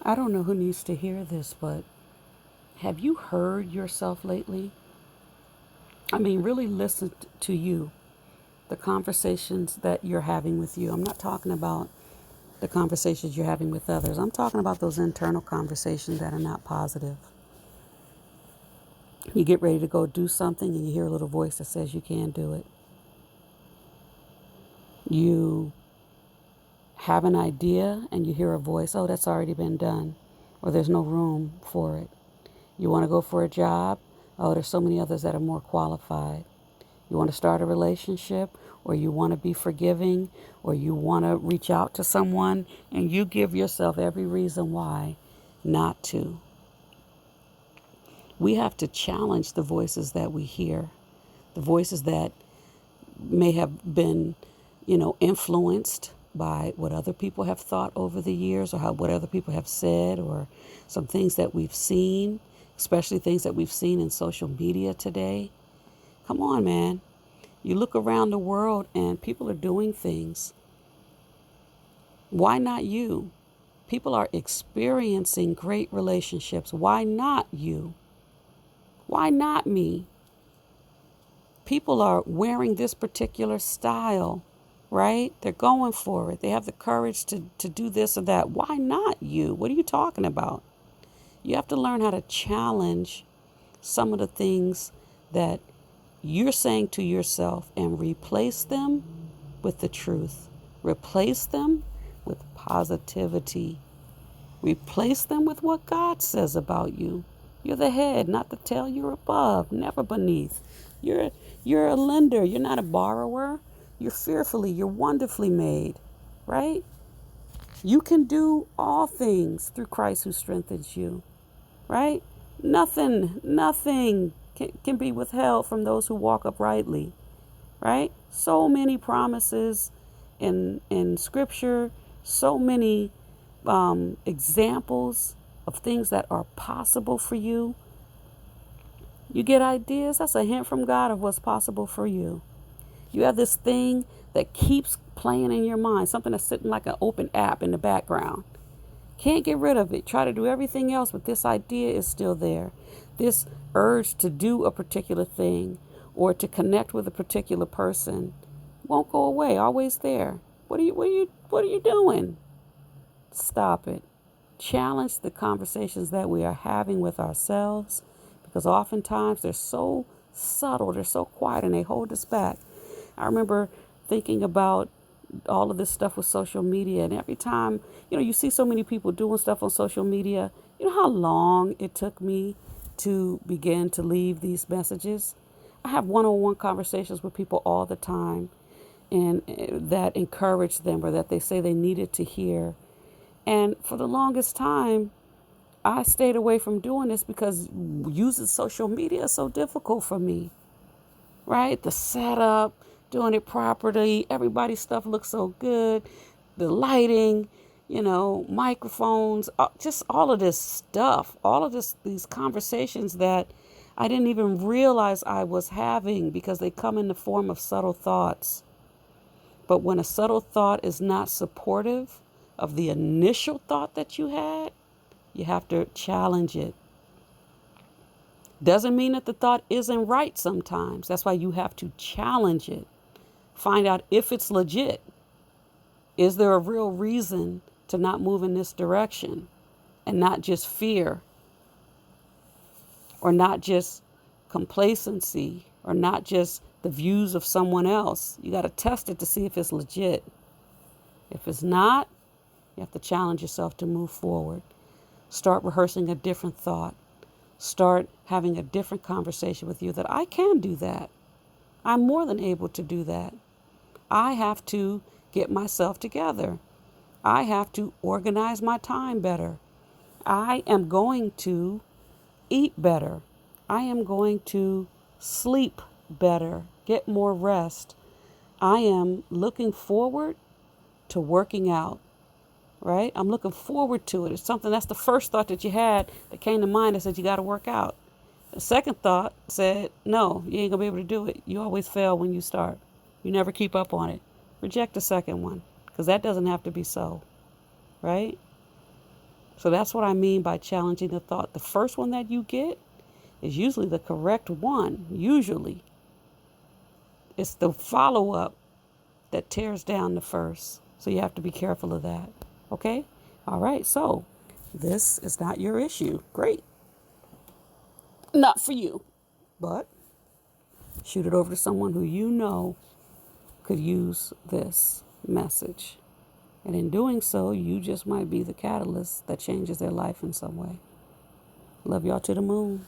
I don't know who needs to hear this, but have you heard yourself lately? I mean, really listen to you, the conversations that you're having with you. I'm not talking about the conversations you're having with others. I'm talking about those internal conversations that are not positive. You get ready to go do something and you hear a little voice that says you can't do it. You have an idea and you hear a voice, oh, that's already been done, or there's no room for it. You want to go for a job, oh, there's so many others that are more qualified. You want to start a relationship, or you want to be forgiving, or you want to reach out to someone, and you give yourself every reason why not to. We have to challenge the voices that we hear, the voices that may have been, influenced by what other people have thought over the years, or what other people have said, or some things that we've seen, especially things that we've seen in social media today. Come on, man. You look around the world and people are doing things. Why not you? People are experiencing great relationships. Why not you? Why not me? People are wearing this particular style, right? They're going for it. They have the courage to do this or that. Why not you? What are you talking about? You have to learn how to challenge some of the things that you're saying to yourself and replace them with the truth. Replace them with positivity. Replace them with what God says about you. You're the head, not the tail. You're above, never beneath. You're a lender. You're not a borrower. You're wonderfully made, right? You can do all things through Christ who strengthens you, right? Nothing can be withheld from those who walk uprightly, right? So many promises in Scripture, so many examples of things that are possible for you. You get ideas, that's a hint from God of what's possible for you. You have this thing that keeps playing in your mind, something that's sitting like an open app in the background. Can't get rid of it. Try to do everything else, but this idea is still there. This urge to do a particular thing or to connect with a particular person won't go away. Always there. What are you doing? Stop it. Challenge the conversations that we are having with ourselves, because oftentimes they're so subtle, they're so quiet, and they hold us back. I remember thinking about all of this stuff with social media, and every time, you see so many people doing stuff on social media. You know how long it took me to begin to leave these messages? I have one-on-one conversations with people all the time, and that encourage them, or that they say they needed to hear. And for the longest time, I stayed away from doing this because using social media is so difficult for me, right? The setup, doing it properly, everybody's stuff looks so good, the lighting, microphones, just all of this stuff, these conversations that I didn't even realize I was having, because they come in the form of subtle thoughts. But when a subtle thought is not supportive of the initial thought that you had, you have to challenge it. Doesn't mean that the thought isn't right sometimes. That's why you have to challenge it. Find out if it's legit. Is there a real reason to not move in this direction, and not just fear, or not just complacency, or not just the views of someone else? You got to test it to see if it's legit. If it's not, you have to challenge yourself to move forward. Start rehearsing a different thought. Start having a different conversation with you, that I can do that. I'm more than able to do that. I have to get myself together. I have to organize my time better. I am going to eat better. I am going to sleep better, get more rest. I am looking forward to working out, right? I'm looking forward to it. It's something, that's the first thought that you had that came to mind that said you got to work out. The second thought said, no, you ain't going to be able to do it. You always fail when you start. You never keep up on it. Reject the second one, because that doesn't have to be so, right? So that's what I mean by challenging the thought. The first one that you get is usually the correct one. Usually. It's the follow up that tears down the first. So you have to be careful of that. Okay? All right. So this is not your issue. Great. Not for you. But shoot it over to someone who you know could use this message. And in doing so, you just might be the catalyst that changes their life in some way. Love y'all to the moon.